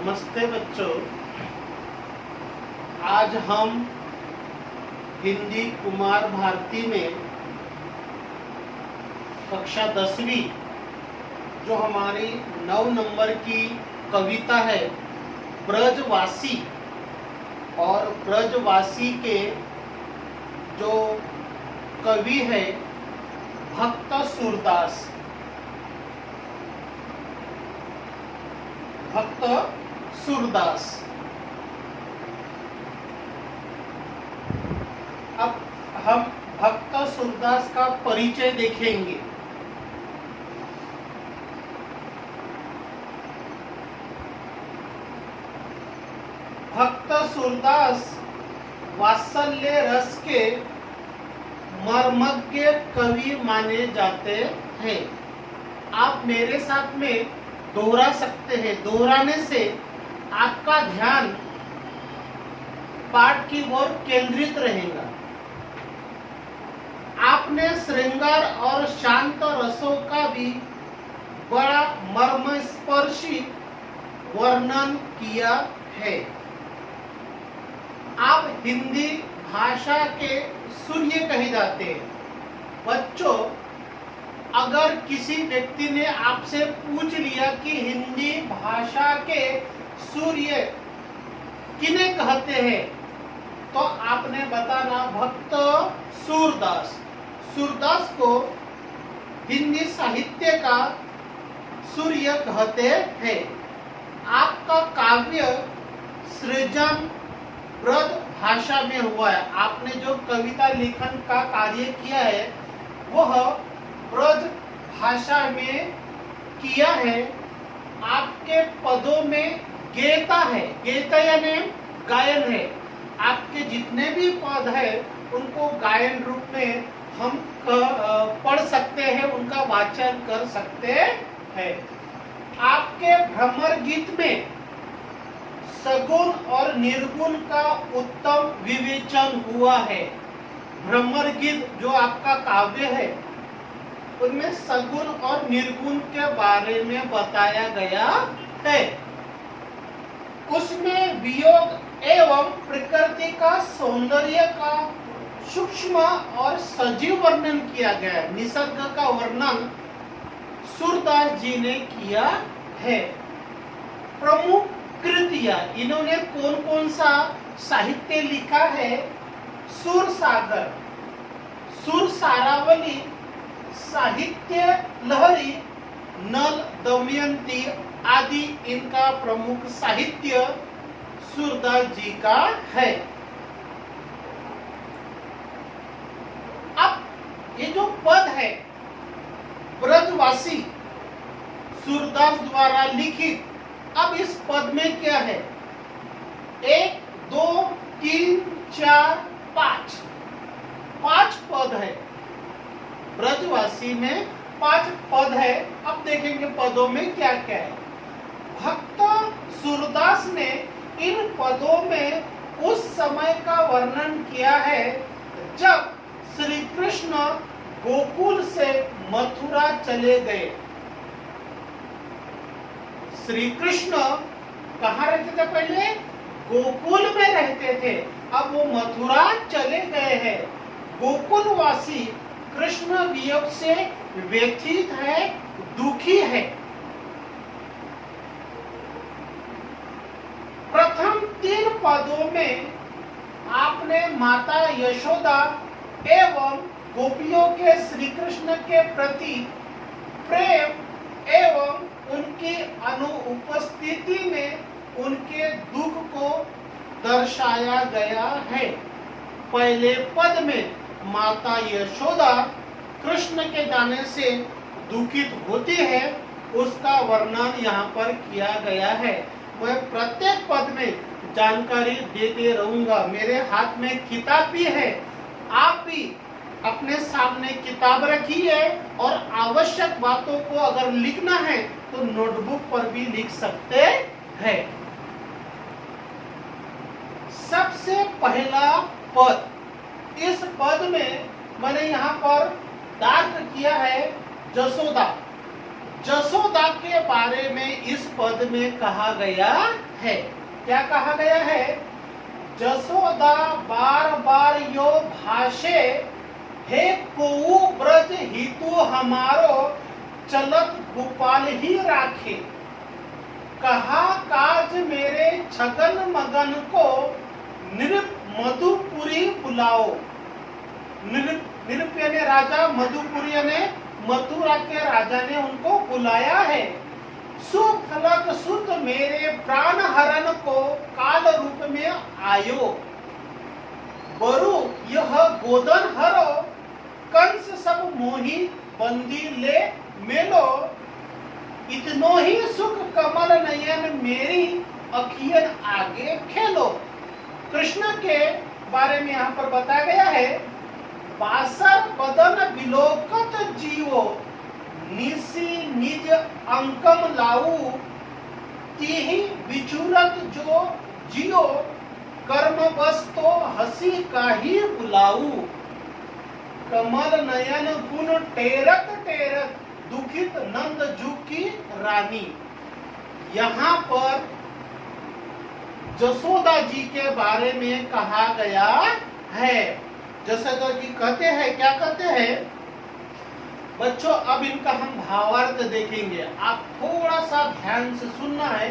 नमस्ते बच्चों। आज हम हिंदी कुमार भारती में कक्षा 10वीं जो हमारी 9 नंबर की कविता है ब्रजवासी, और ब्रजवासी के जो कवि है भक्त सूरदास, भक्त सूरदास। अब हम भक्त सूरदास का परिचय देखेंगे। भक्त सूरदास वात्सल्य रस के मर्मज्ञ कवि माने जाते हैं। आप मेरे साथ में दोहरा सकते हैं। दोहराने से आपका ध्यान पाठ की ओर केंद्रित रहेगा। आपने श्रृंगार और शांत रसों का भी बड़ा मर्मस्पर्शी वर्णन किया है। आप हिंदी भाषा के सूर्य कहे जाते हैं। बच्चों, अगर किसी व्यक्ति ने आपसे पूछ लिया कि हिंदी भाषा के सूर्य किन्हें कहते हैं, तो आपने बताना भक्त सूरदास। सूरदास को हिंदी साहित्य का सूर्य कहते हैं। आपका काव्य सृजन ब्रज भाषा में हुआ है। आपने जो कविता लेखन का कार्य किया है वह ब्रज भाषा में किया है। आपके पदों में गेता है। गेता यानी गायन है। आपके जितने भी पद है उनको गायन रूप में हम पढ़ सकते हैं, उनका वाचन कर सकते हैं। आपके भ्रमर गीत में सगुण और निर्गुण का उत्तम विवेचन हुआ है। भ्रमर गीत जो आपका काव्य है उनमें सगुण और निर्गुण के बारे में बताया गया है। उसमें वियोग एवं प्रकृति का सौंदर्य का सूक्ष्म और सजीव वर्णन किया गया है। निसर्ग का वर्णन सूरदास जी ने किया है। प्रमुख कृतियां, इन्होंने कौन कौन सा साहित्य लिखा है? सुर सागर, सुर सारावली, साहित्य लहरी, नल दमयंती आदि इनका प्रमुख साहित्य सूरदास जी का है। अब ये जो पद है ब्रजवासी सूरदास द्वारा लिखित, अब इस पद में क्या है? 1 2 3 4 5 5 पद है। ब्रजवासी में 5 पद है। अब देखेंगे पदों में क्या क्या है। भक्त सूरदास ने इन पदों में उस समय का वर्णन किया है जब श्री कृष्ण गोकुल से मथुरा चले गए। श्री कृष्ण कहाँ रहते थे? पहले गोकुल में रहते थे, अब वो मथुरा चले गए हैं। गोकुलवासी कृष्ण वियोग से व्यथित है, दुखी है। प्रथम 3 पदों में आपने माता यशोदा एवं गोपियों के श्री कृष्ण के प्रति प्रेम एवं उनकी अनुपस्थिति में उनके दुख को दर्शाया गया है। पहले पद में माता यशोदा कृष्ण के जाने से दुखित होती है, उसका वर्णन यहाँ पर किया गया है। मैं प्रत्येक पद में जानकारी देते रहूंगा। मेरे हाथ में किताब भी है, आप भी अपने सामने किताब रखी है और आवश्यक बातों को अगर लिखना है तो नोटबुक पर भी लिख सकते हैं। सबसे पहला पद, इस पद में मैंने यहाँ पर डार्क किया है जसोदा। जसोदा के बारे में इस पद में कहा गया है। क्या कहा गया है? जसोदा बार बार यो भाषे, हे कोऊ ब्रज हितु हमारो, चलत गोपाल ही राखे। कहा काज मेरे छगन मगन को, निरुप मधुपुरी बुलाओ। निरुप यानी राजा, मधुपुरी यानी मथुरा के राजा ने उनको बुलाया है। सुफलक सुत मेरे प्राण हरण को, काल रूप में आयो। बरु यह गोदन हरो, कंस सब मोही बंदी ले मेलो। इतनो ही सुख कमल नयन मेरी, अखियन आगे खेलो। कृष्ण के बारे में यहाँ पर बताया गया है, बासर बदन विलोकत जीवो, निसी निज अंकम लाऊ। तिहि विचुरत जो जियो, कर्म बस तो हसी काही बुलाऊ। कमल नयन गुण टेरत टेरत, दुखित नंद जू की रानी। यहाँ पर जसोदा जी के बारे में कहा गया है। जसोदा जी कहते हैं, क्या कहते हैं बच्चों? अब इनका हम भावार्थ देखेंगे। आप थोड़ा सा ध्यान से सुनना है,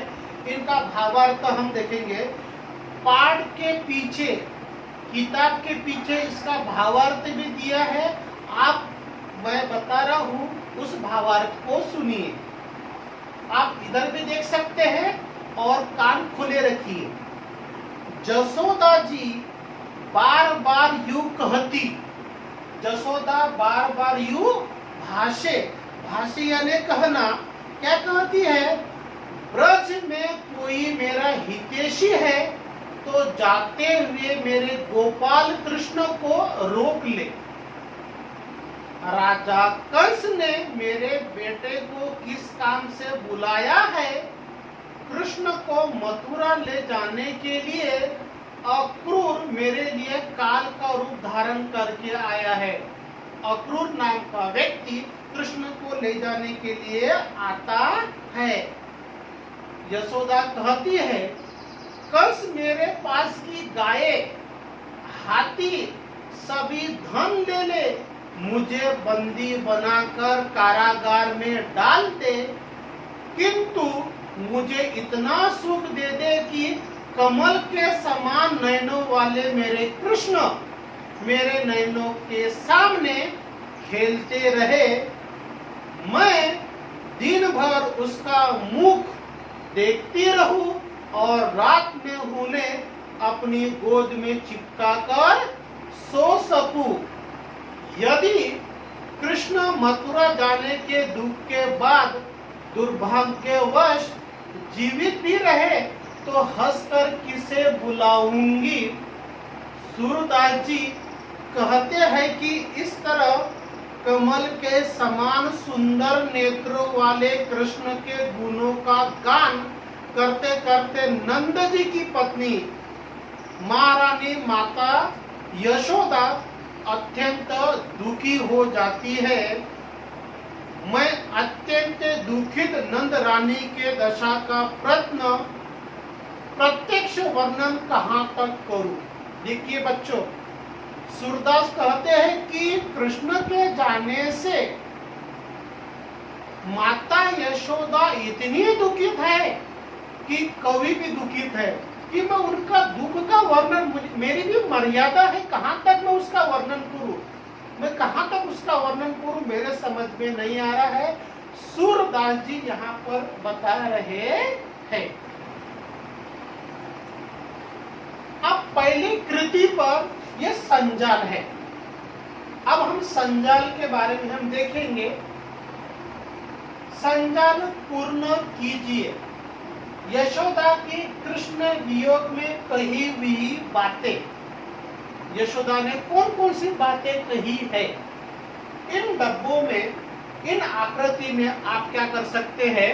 इनका भावार्थ हम देखेंगे। पाठ के पीछे, किताब के पीछे इसका भावार्थ भी दिया है। आप, मैं बता रहा हूँ, उस भावार्थ को सुनिए। आप इधर भी देख सकते हैं और कान खुले रखिए। जसोदा जी बार बार यू कहती, जसोदा बार बार यू भाषे, भाषे यानी कहना। क्या कहती है? ब्रज में कोई मेरा हितैषी है तो जाते हुए मेरे गोपाल कृष्ण को रोक ले। राजा कंस ने मेरे बेटे को किस काम से बुलाया है? कृष्ण को मथुरा ले जाने के लिए अक्रूर मेरे लिए काल का रूप धारण करके आया है। अक्रूर नाम का व्यक्ति कृष्ण को ले जाने के लिए आता है। यशोदा कहती है, कंस मेरे पास की गाये, हाथी सभी धन ले ले, मुझे बंदी बनाकर कारागार में डाल दे, किंतु मुझे इतना सुख दे दे कि कमल के समान नयनों वाले मेरे कृष्ण मेरे नयनों के सामने खेलते रहे। मैं दिन भर उसका मुख देखती रहूं और रात में उन्हें अपनी गोद में चिपका कर सो सकूं। यदि कृष्ण मथुरा जाने के दुख के बाद दुर्भाग्यवश जीवित भी रहे तो हंसकर किसे बुलाऊंगी। सूरदास जी कहते हैं कि इस तरह कमल के समान सुंदर नेत्रों वाले कृष्ण के गुणों का गान करते करते नंद जी की पत्नी महारानी माता यशोदा अत्यंत दुखी हो जाती है। मैं अत्यंत दुखित नंद रानी के दशा का प्रत्यक्ष वर्णन कहाँ तक करूं। देखिए बच्चों, सूरदास कहते हैं कि कृष्ण के जाने से माता यशोदा इतनी दुखित है कि कवि भी दुखित है कि मैं उनका दुख का वर्णन, मेरी भी मर्यादा है, कहाँ तक मैं उसका वर्णन करूं, मैं कहाँ तक उसका वर्णन करूं, मेरे समझ में नहीं आ रहा है। सूरदास जी यहाँ पर बता रहे हैं। अब पहली कृति पर यह संजाल है। अब हम संजाल के बारे में हम देखेंगे। संजाल पूर्ण कीजिए। यशोदा की कृष्ण वियोग में कही हुई बातें। यशोदा ने कौन कौन सी बातें कही है? इन डब्बों में, इन आकृति में आप क्या कर सकते हैं,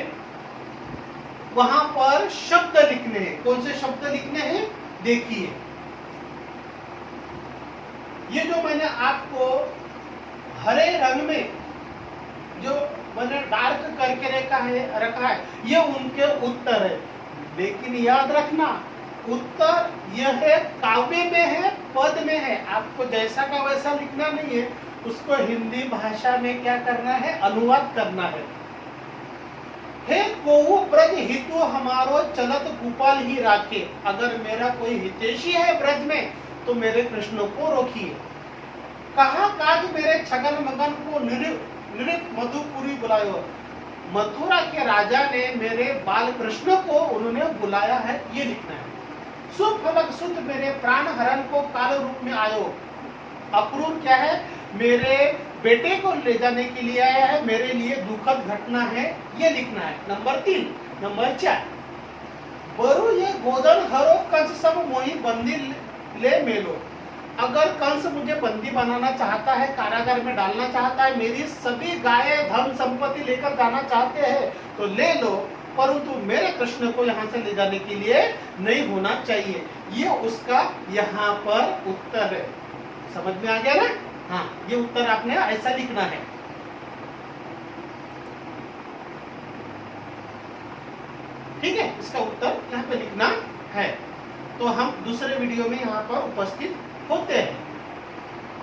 वहां पर शब्द लिखने हैं। कौन से शब्द लिखने हैं? देखिए, ये जो मैंने आपको हरे रंग में जो मैंने डार्क करके रखा है, ये उनके उत्तर है। लेकिन याद रखना, उत्तर यह काव्य में है, पद में है, आपको जैसा का वैसा लिखना नहीं है, उसको हिंदी भाषा में क्या करना है, अनुवाद करना है। हे कोऊ ब्रज हितु हमारो चलत गोपाल ही राखे, अगर मेरा कोई हितैषी है ब्रज में तो मेरे कृष्ण को रोकिए। कहा काज मेरे छगन मगन को निरित मधुपुरी बुलायो, मथुरा के राजा ने मेरे बाल कृष्ण को उन्होंने बुलाया है, ये लिखना है। सुफलक सुत मेरे प्राण हरण को काल रूप में आयो, अक्रूर क्या है, मेरे बेटे को ले जाने के लिए आया है, मेरे लिए दुखद घटना है, ये लिखना है। नंबर 3। नंबर 4, बरु ये गोदन हरो कंस सब मोही बंदी ले मेलो, अगर कंस मुझे बंदी बनाना चाहता है, कारागार में डालना चाहता है, मेरी सभी गाय धन संपत्ति लेकर जाना चाहते हैं तो ले लो, परंतु मेरे कृष्ण को यहाँ से ले जाने के लिए नहीं होना चाहिए। ये उसका यहाँ पर उत्तर है। समझ में आ गया ना? हाँ, ये उत्तर आपने ऐसा लिखना है। ठीक है, इसका उत्तर यहाँ पे लिखना है। तो हम दूसरे वीडियो में यहाँ पर उपस्थित होते हैं।